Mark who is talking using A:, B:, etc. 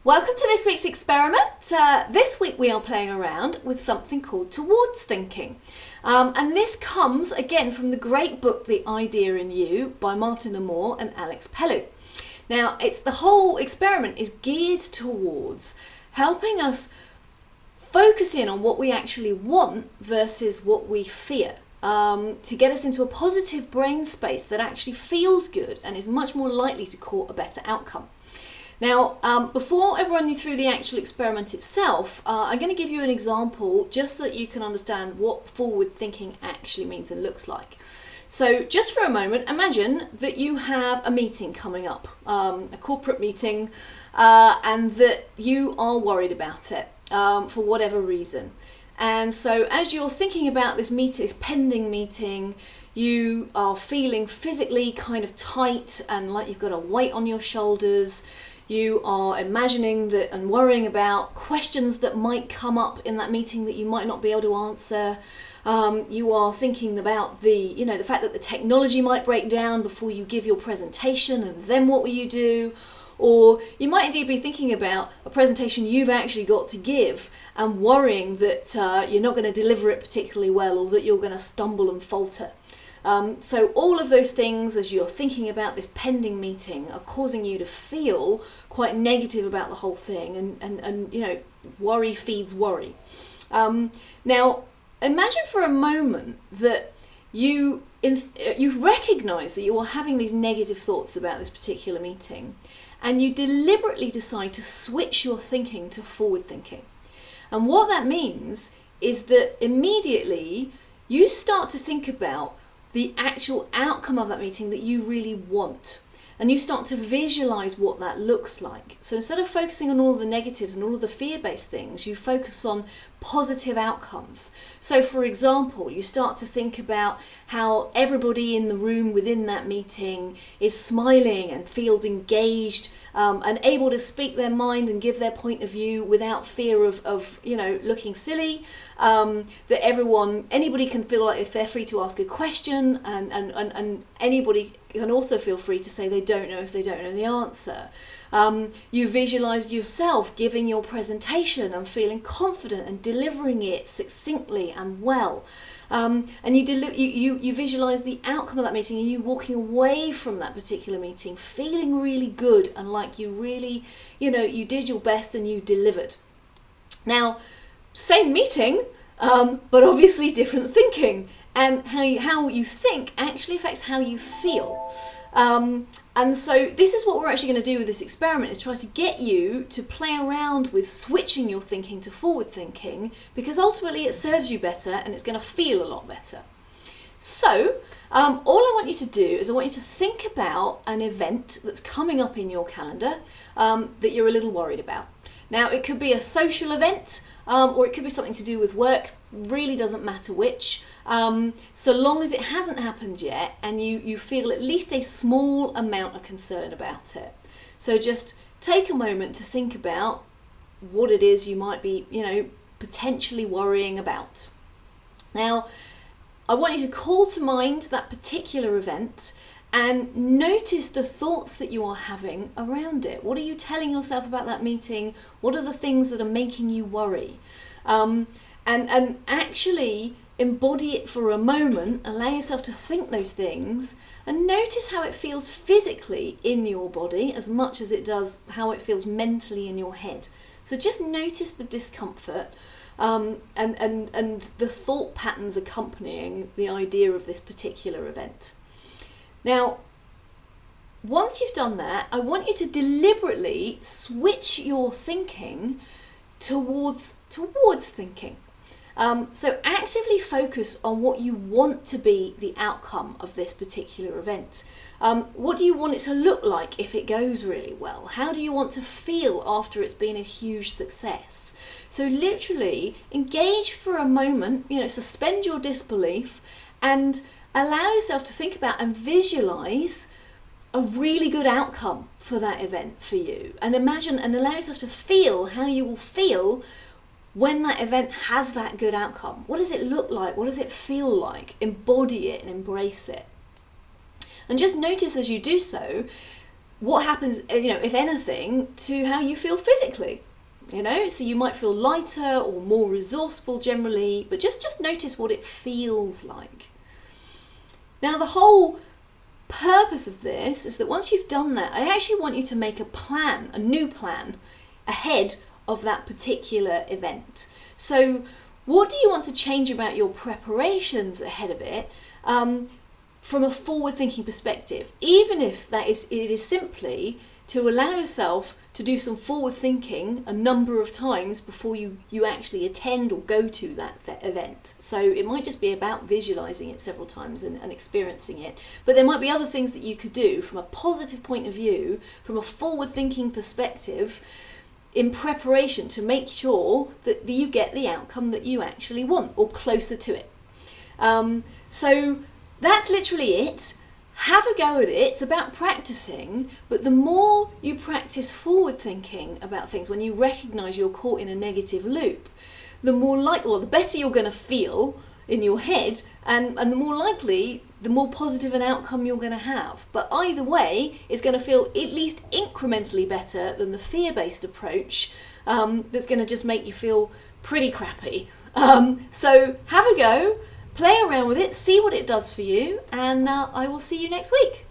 A: Welcome to this week's experiment. This week we are playing around with something called towards thinking. And this comes again from the great book The Idea in You by Martin Amor and Alex Pellew. Now, the whole experiment is geared towards helping us focus in on what we actually want versus what we fear. To get us into a positive brain space that actually feels good and is much more likely to cause a better outcome. Now, before I run you through the actual experiment itself, I'm going to give you an example just so that you can understand what forward thinking actually means and looks like. So just for a moment, imagine that you have a meeting coming up, a corporate meeting, and that you are worried about it for whatever reason. And so as you're thinking about this meeting, this pending meeting, you are feeling physically kind of tight and like you've got a weight on your shoulders. You are imagining that and worrying about questions that might come up in that meeting that you might not be able to answer. You are thinking about the fact that the technology might break down before you give your presentation, and then what will you do? Or you might indeed be thinking about a presentation you've actually got to give and worrying that you're not going to deliver it particularly well, or that you're going to stumble and falter. So all of those things, as you're thinking about this pending meeting, are causing you to feel quite negative about the whole thing, and worry feeds worry. Now, imagine for a moment that you recognise that you are having these negative thoughts about this particular meeting, and you deliberately decide to switch your thinking to forward thinking. And what that means is that immediately you start to think about the actual outcome of that meeting that you really want. And you start to visualize what that looks like. So instead of focusing on all the negatives and all of the fear-based things, you focus on positive outcomes. So for example, you start to think about how everybody in the room within that meeting is smiling and feels engaged and able to speak their mind and give their point of view without fear of looking silly. That anybody can feel like if they're free to ask a question, and anybody can also feel free to say they don't know if they don't know the answer. You visualize yourself giving your presentation and feeling confident and delivering it succinctly and well. And you visualize the outcome of that meeting, and you walking away from that particular meeting feeling really good and like you really, you did your best and you delivered. Now, same meeting, but obviously different thinking. And how you think actually affects how you feel. And so this is what we're actually going to do with this experiment, is try to get you to play around with switching your thinking to forward thinking, because ultimately it serves you better and it's going to feel a lot better. So all I want you to do is I want you to think about an event that's coming up in your calendar that you're a little worried about. Now, it could be a social event, or it could be something to do with work. Really doesn't matter which, so long as it hasn't happened yet and you feel at least a small amount of concern about it. So just take a moment to think about what it is you might be, potentially worrying about. Now, I want you to call to mind that particular event and notice the thoughts that you are having around it. What are you telling yourself about that meeting? What are the things that are making you worry? And actually embody it for a moment, allow yourself to think those things, and notice how it feels physically in your body as much as it does how it feels mentally in your head. So just notice the discomfort and the thought patterns accompanying the idea of this particular event. Now, once you've done that, I want you to deliberately switch your thinking towards thinking. So actively focus on what you want to be the outcome of this particular event. What do you want it to look like if it goes really well? How do you want to feel after it's been a huge success? So literally engage for a moment, suspend your disbelief and allow yourself to think about and visualize a really good outcome for that event for you. And imagine and allow yourself to feel how you will feel when that event has that good outcome. What does it look like? What does it feel like? Embody it and embrace it. And just notice as you do so what happens, if anything, to how you feel physically. So you might feel lighter or more resourceful generally, but just notice what it feels like. Now, the whole purpose of this is that once you've done that, I actually want you to make a new plan, ahead of that particular event. So what do you want to change about your preparations ahead of it, from a forward-thinking perspective? Even if it is simply to allow yourself to do some forward thinking a number of times before you actually attend or go to that event. So it might just be about visualizing it several times and experiencing it. But there might be other things that you could do from a positive point of view, from a forward thinking perspective, in preparation to make sure that you get the outcome that you actually want, or closer to it. So that's literally it. Have a go at it. It's about practicing, but the more you practice forward thinking about things, when you recognize you're caught in a negative loop, the better you're going to feel in your head, and the more likely, the more positive an outcome you're going to have. But either way, it's going to feel at least incrementally better than the fear-based approach, that's going to just make you feel pretty crappy. So have a go. Play around with it, see what it does for you, and I will see you next week.